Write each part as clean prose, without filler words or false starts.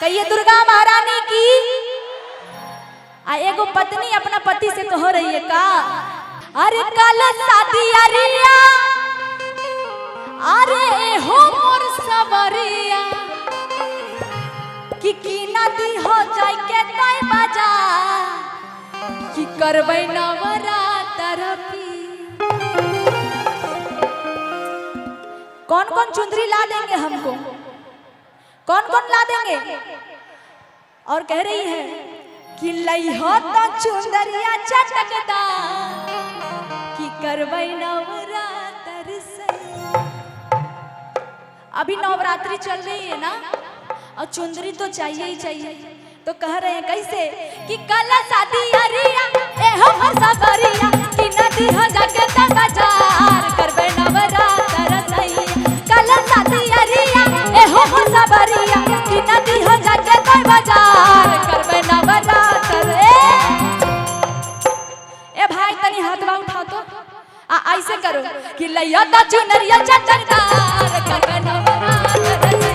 कहिए दुर्गा महारानी की। आ एगो पत्नी अपना पति से कह रही है का, अरे कल शादी अरिया, अरे हो मोर सवरिया, कि नदी हो जाए के तय बाजा, कि करबै नवरात्र पी। कौन कौन चुंदरी ला देंगे हमको, कौन कौन ला देंगे। और कह रही है कि लई हो तो चुंदरिया चटकदार, कि करबै नवरात्र से। अभी नवरात्रि चल रही है ना, और चुंदरी तो चाहिए ही चाहिए। तो कह रहे हैं कैसे कि कल शादी अरिया, ए हमर सबरिया, कि नदी हो जाके त बाजार, करबै नवरात्र सही। कल शादी अरिया, ए हमर सबरिया, कि नदी हो जाके त बाजार, करबै नवरात्र। ए भाई तनी हाथवा उठाओ तो, ऐसे करो कि लइया त चुनरिया चटकदार, करबै नवरात्र सही।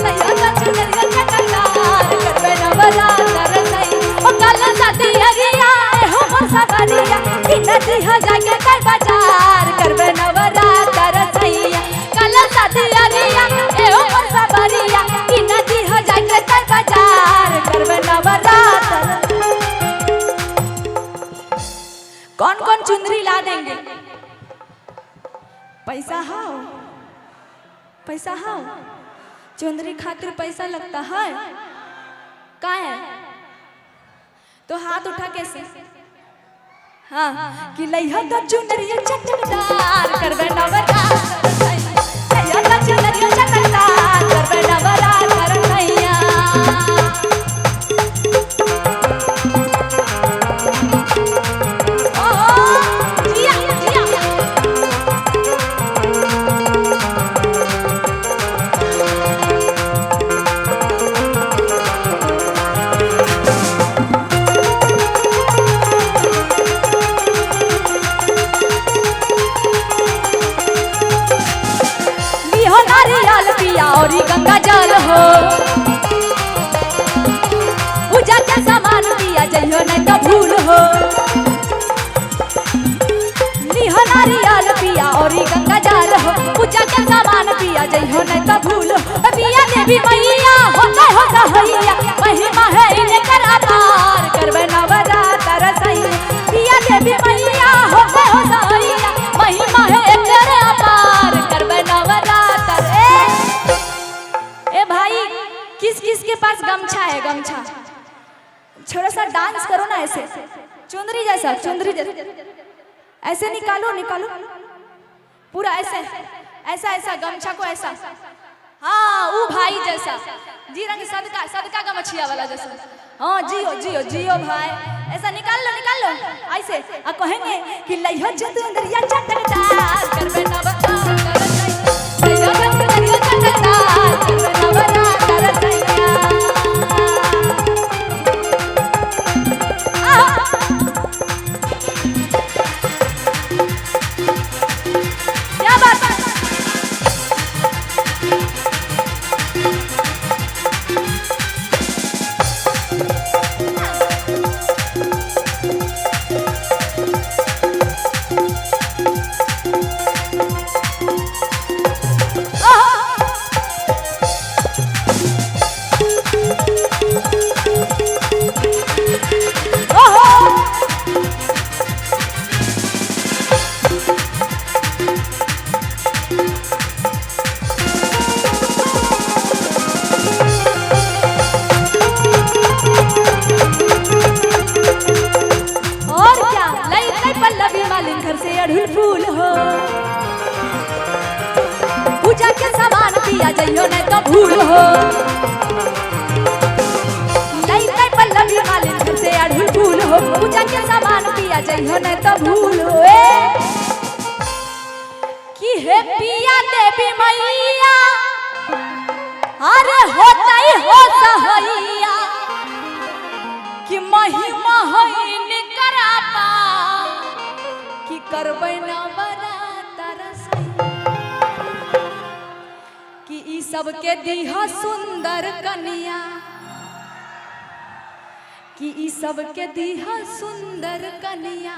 लइया त चुनरिया चटकदार, करबै नवरात्र सही। ओ कल शादी अरिया, ए हमर सबरिया, कि नदी हो जाके त बाजार, करबै नवरात्र सही। कल शादी अरिया, ए हमर सबरिया, कि नदी हो जाके त बाजार, करबै नवरात्र। कौन कौन चुंदरी ला देंगे। पैसा हाओ, पैसा हाओ, चुंदरी खातिर पैसा लगता है का है। तो हाथ उठा कैसे, हाँ कि लइहा त चुनरिया चटकदार, करबै नवरात्र सही। लइहा त चुनरिया चटकदार, करबै नवरात्र सैया। और गंगा जल हो, पूजा के सामान दिया जइयो नहीं तो भूल हो। लिहो नारियल पिया और गंगा जल हो, पूजा के सामान पिया जइयो नहीं तो भूल हो। पिया देवी मैया होता हो सहैया, महिमा है इनकर अपार, करबै नवरात्र सही। पिया देवी मैया होता हो सहैया, महिमा है इनकर अपार, करबै नवरात्र। ए भाई किस किस के पास गमछा है, गमछा थोड़ा सा डांस करो ना, ऐसे चुंदरी जैसा, चुंदरी जैसा ऐसे निकालो, निकालो पूरा ऐसे, ऐसा ऐसा गमछा को ऐसा, हाँ वो भाई जैसा जी रंग सदका, सदका गमछिया वाला जैसा। हाँ जियो जियो जियो भाई, ऐसा निकाल लो, निकाल लो ऐसे। और कहेंगे कि लइहा चुंदरिया चटकदार, करबै नवरात्र सही। लइहा चुंदरिया चटकदार, करबै नवरात्र सैया। क्या बात है। घर से अड़हुल फूल हो, पूजा के सामान पिया जइयो नहीं तो भूल हो। लई लई पल्लवी मालिन घर से अड़हुल फूल हो, पूजा के सामान पिया जइयो नहीं तो भूल हो। कि हे पिया देवी मैया, अरे होता ही हो सहैया, कि महिमा है इनकर अपार, कि करबै नवरात्र सही। कि ई सबके दीह सुंदर कन्या, कि ई सब के दीहा सुंदर कन्या,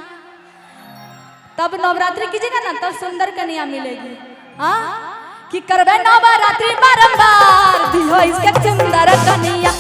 तब नवरात्रि कीजिएगा ना तब सुंदर कन्या मिलेगी। हाँ कि करबे नवरात्रि बारंबार, दीहो इसके सुंदर कन्या।